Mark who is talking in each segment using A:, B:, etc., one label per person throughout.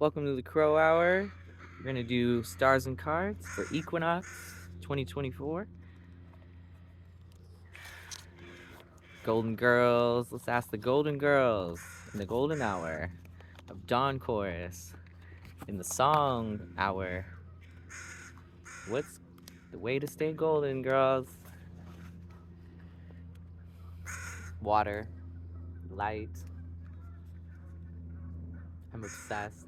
A: Welcome to the Crow Hour. We're going to do stars and cards for Equinox 2024. Golden Girls. Let's ask the Golden Girls in the Golden Hour of Dawn Chorus. In the Song Hour. What's the way to stay golden, girls? Water. Light. I'm obsessed.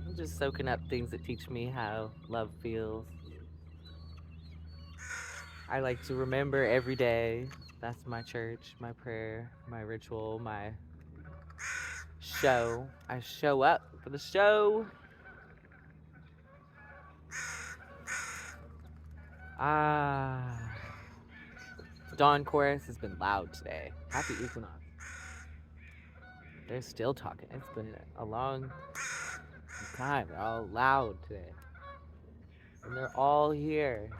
A: I'm just soaking up things that teach me how love feels. I like to remember every day. That's my church, my prayer, my ritual, my show. I show up for the show. Dawn Chorus has been loud today. Happy Equinox. They're still talking. It's been a long time. They're all loud today. And they're all here.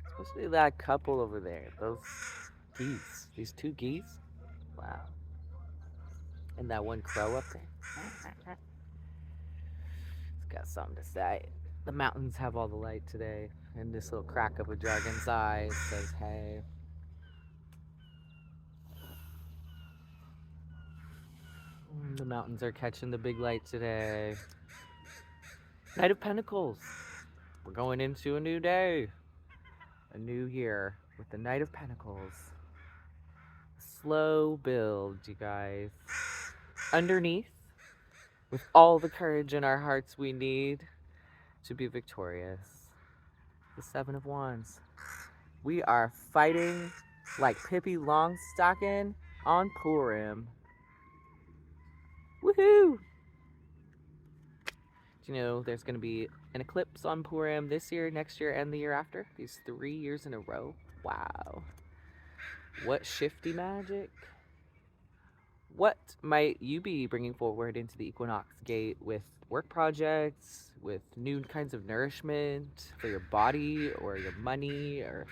A: Especially that couple over there. Those geese. These two geese. Wow. And that one crow up there. It's got something to say. The mountains have all the light today. And this little crack of a dragon's eye says, hey. The mountains are catching the big light today. Knight of Pentacles. We're going into a new day. A new year with the Knight of Pentacles. Slow build, you guys. Underneath, with all the courage in our hearts we need to be victorious. The Seven of Wands. We are fighting like Pippi Longstocking on Purim. Woohoo! Do you know there's going to be an eclipse on Purim this year, next year, and the year after? These 3 years in a row. Wow. What shifty magic? What might you be bringing forward into the Equinox gate with work projects, with new kinds of nourishment for your body or your money, or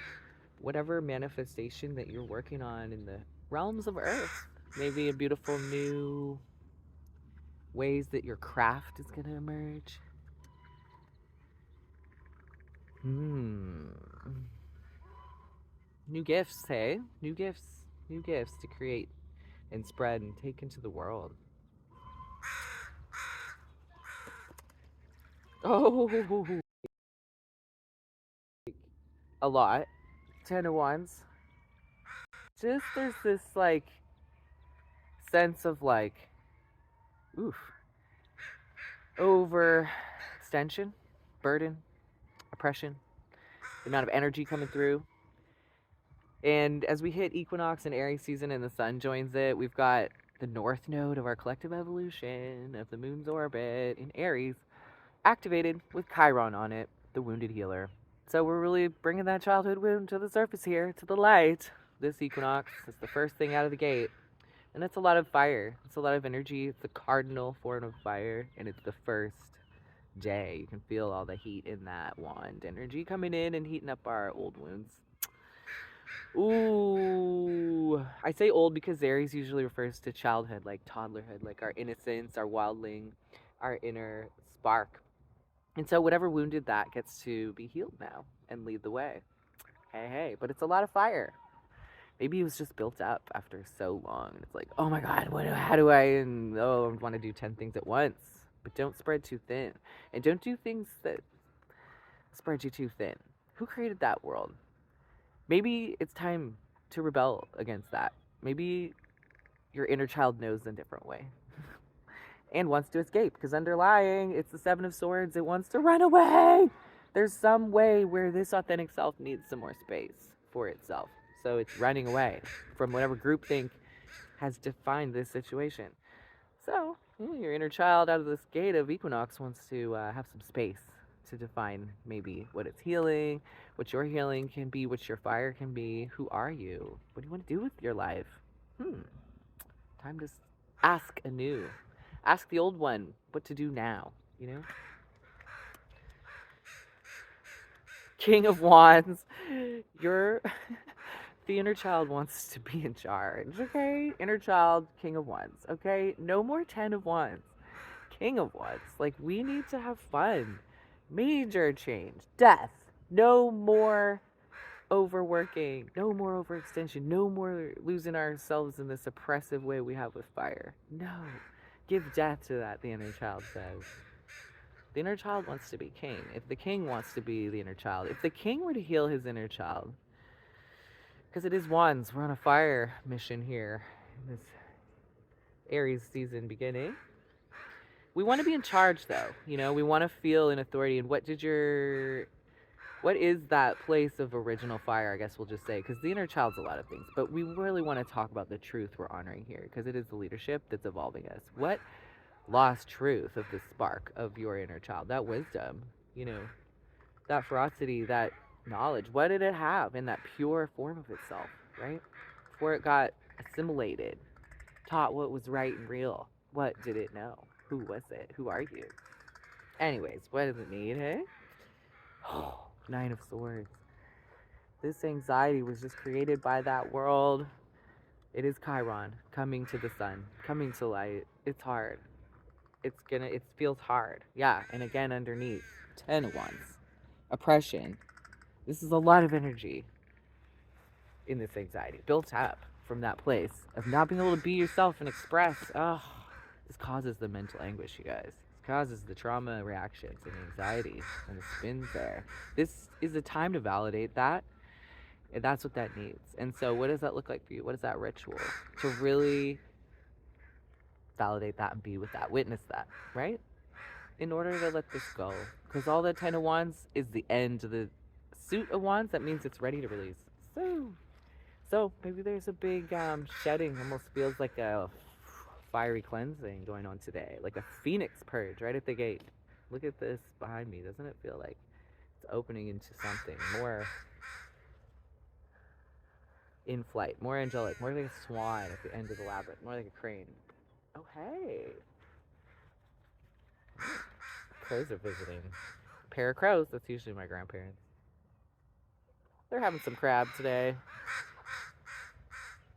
A: whatever manifestation that you're working on in the realms of Earth? Maybe a beautiful new ways that your craft is going to emerge. New gifts, hey? New gifts to create and spread and take into the world. Oh, a lot. 10 of Wands. Just there's this like sense of like, overextension, burden, oppression, the amount of energy coming through. And as we hit Equinox and Aries season and the sun joins it, we've got the north node of our collective evolution of the moon's orbit in Aries activated with Chiron on it, the wounded healer. So we're really bringing that childhood wound to the surface here, to the light. This Equinox is the first thing out of the gate. And it's a lot of fire. It's a lot of energy. It's the cardinal form of fire. And it's the first day. You can feel all the heat in that wand energy coming in and heating up our old wounds. Ooh. I say old because Aries usually refers to childhood, like toddlerhood, like our innocence, our wildling, our inner spark. And so whatever wounded that gets to be healed now and lead the way. Hey. But it's a lot of fire. Maybe it was just built up after so long. And it's like, oh my God, how do I want to do 10 things at once. But don't spread too thin. And don't do things that spread you too thin. Who created that world? Maybe it's time to rebel against that. Maybe your inner child knows in a different way. And wants to escape. Because underlying, it's the Seven of Swords. It wants to run away. There's some way where this authentic self needs some more space for itself. So it's running away from whatever groupthink has defined this situation. So your inner child out of this gate of Equinox wants to have some space to define maybe what it's healing, what your healing can be, what your fire can be. Who are you? What do you want to do with your life? Time to ask anew. Ask the old one what to do now, you know? King of Wands, you're The inner child wants to be in charge, okay? Inner child, king of wands, okay? No more 10 of wands, king of wands. Like, we need to have fun. Major change. Death. No more overworking. No more overextension. No more losing ourselves in this oppressive way we have with fire. No. Give death to that, the inner child says. The inner child wants to be king. If the king wants to be the inner child, if the king were to heal his inner child, because it is wands, we're on a fire mission here in this Aries season beginning. We want to be in charge, though. You know, we want to feel in authority. And what is that place of original fire? I guess we'll just say, because the inner child's a lot of things, but we really want to talk about the truth we're honoring here, because it is the leadership that's evolving us. What lost truth of the spark of your inner child, that wisdom, you know, that ferocity, that knowledge, what did it have in that pure form of itself, right? Before it got assimilated, taught what was right and real. What did it know? Who was it? Who are you? Anyways, what does it need, hey? Oh, Nine of Swords. This anxiety was just created by that world. It is Chiron, coming to the sun, coming to light. It's hard. It feels hard. Yeah, and again underneath, 10 of Wands. Oppression. This is a lot of energy in this anxiety, built up from that place of not being able to be yourself and express. Oh, this causes the mental anguish, you guys. This causes the trauma reactions and anxiety and the spins there. This is a time to validate that, and that's what that needs. And so what does that look like for you? What is that ritual? To really validate that and be with that, witness that, right? In order to let this go. Because all the 10 of Wands is the end of the suit of Wands. That means it's ready to release. So maybe there's a big shedding. Almost feels like a fiery cleansing going on today. Like a phoenix purge right at the gate. Look at this behind me. Doesn't it feel like it's opening into something more in flight, more angelic, more like a swan at the end of the labyrinth, more like a crane. Oh, hey. Crows are visiting. A pair of crows, that's usually my grandparents. They're having some crab today.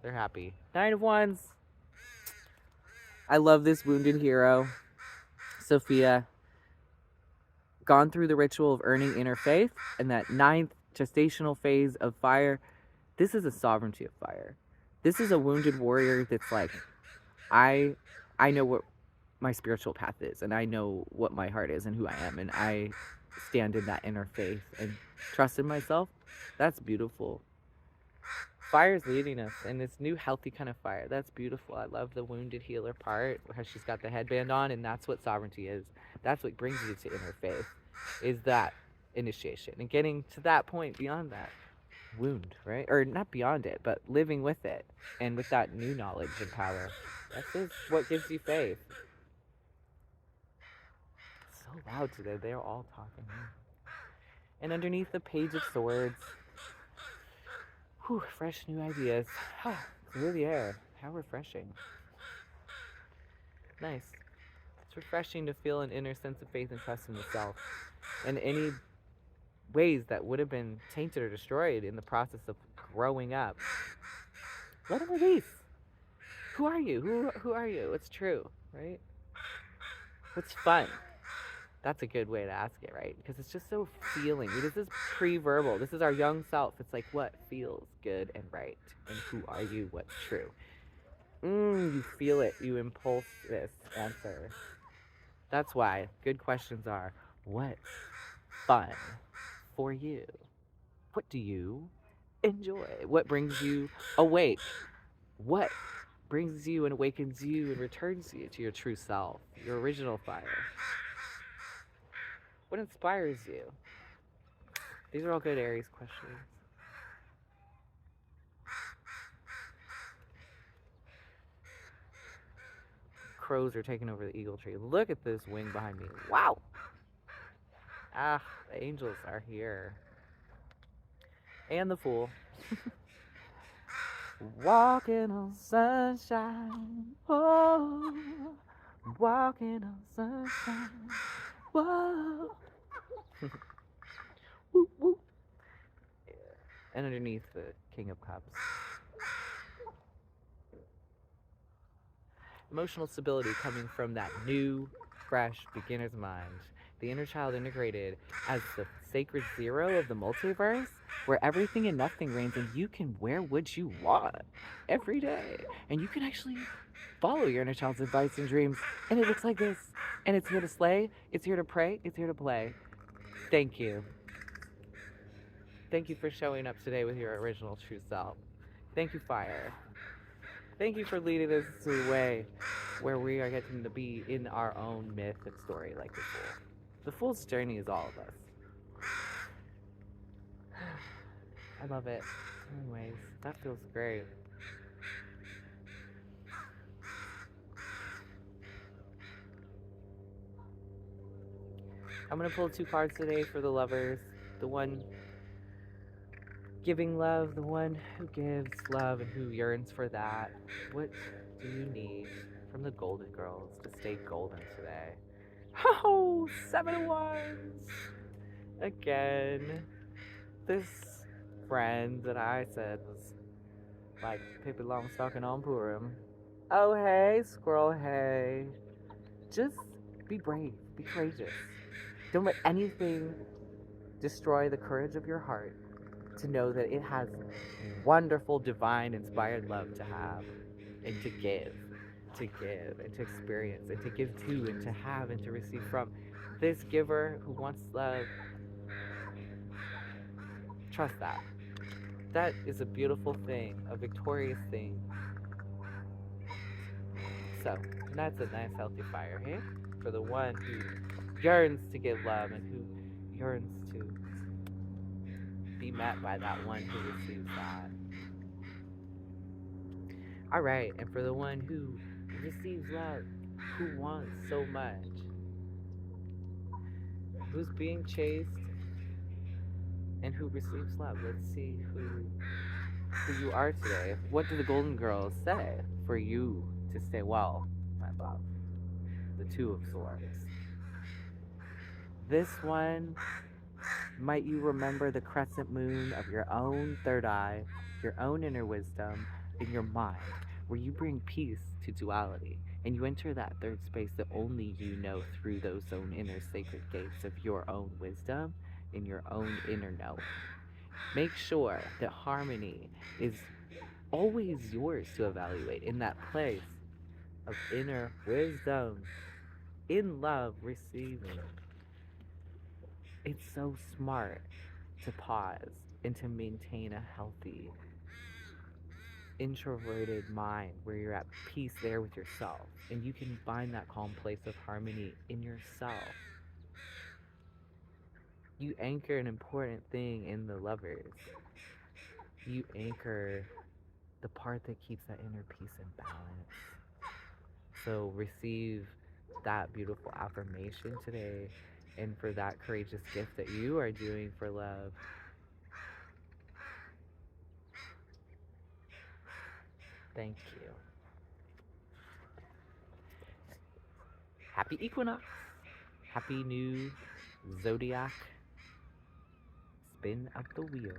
A: They're happy. Nine of Wands. I love this wounded hero, Sophia. Gone through the ritual of earning inner faith and that ninth gestational phase of fire. This is a sovereignty of fire. This is a wounded warrior that's like, I know what my spiritual path is, and I know what my heart is and who I am, and I stand in that inner faith and trust in myself. That's beautiful. Fire's leading us in this new healthy kind of fire. That's beautiful. I love the wounded healer part where she's got the headband on, and that's what sovereignty is. That's what brings you to inner faith, is that initiation and getting to that point beyond that wound, right? Or not beyond it, but living with it and with that new knowledge and power. That's what gives you faith. It's so loud today. They're all talking. And underneath the Page of Swords, whew, fresh new ideas. Through the air. How refreshing. Nice. It's refreshing to feel an inner sense of faith and trust in the self. And any ways that would have been tainted or destroyed in the process of growing up. Let them release. Who are you? Who are you? What's true, right? What's fun? That's a good way to ask it, right? Because it's just so feeling. This is pre-verbal. This is our young self. It's like, what feels good and right? And who are you? What's true? You feel it. You impulse this answer. That's why good questions are, what's fun for you? What do you enjoy? What brings you awake? What brings you and awakens you and returns you to your true self, your original fire? What inspires you? These are all good Aries questions. Crows are taking over the eagle tree. Look at this wing behind me. Wow! The angels are here. And the Fool. Walking on sunshine. Oh, walking on sunshine. Whoa. Woo, woo. Yeah. And underneath the King of Cups. Emotional stability coming from that new, fresh beginner's mind. The inner child integrated as the sacred zero of the multiverse, where everything and nothing reigns, and you can wear what you want every day. And you can actually follow your inner child's advice and dreams. And it looks like this. And it's here to slay, it's here to pray, it's here to play. Thank you. Thank you for showing up today with your original true self. Thank you, Fire. Thank you for leading us to a way where we are getting to be in our own myth and story like the Fool. The Fool's journey is all of us. I love it. Anyways, that feels great. I'm going to pull 2 cards today for the lovers. The one giving love, the one who gives love and who yearns for that. What do you need from the Golden Girls to stay golden today? Oh, 7 of Wands! Again. This friend that I said was like Pippi Longstocking on Purim. Oh, hey, squirrel, hey. Just be brave, be courageous. Don't let anything destroy the courage of your heart to know that it has wonderful, divine, inspired love to have and to give, and to experience, and to give to, and to have, and to receive from. This giver who wants love, trust that. That is a beautiful thing, a victorious thing. So, that's a nice, healthy fire, hey? For the one who yearns to give love and who yearns to be met by that one who receives that. Alright, and for the one who receives love, who wants so much, who's being chased, and who receives love, let's see who you are today. What do the Golden Girls say for you to stay well, my love? The 2 of Swords. This one, might you remember the crescent moon of your own third eye, your own inner wisdom, in your mind, where you bring peace to duality, and you enter that third space that only you know through those own inner sacred gates of your own wisdom in your own inner knowing. Make sure that harmony is always yours to evaluate in that place of inner wisdom, in love, receiving. It's so smart to pause and to maintain a healthy, introverted mind where you're at peace there with yourself. And you can find that calm place of harmony in yourself. You anchor an important thing in the lovers. You anchor the part that keeps that inner peace and balance. So receive that beautiful affirmation today, and for that courageous gift that you are doing for love. Thank you. Happy Equinox. Happy new zodiac spin of the wheel.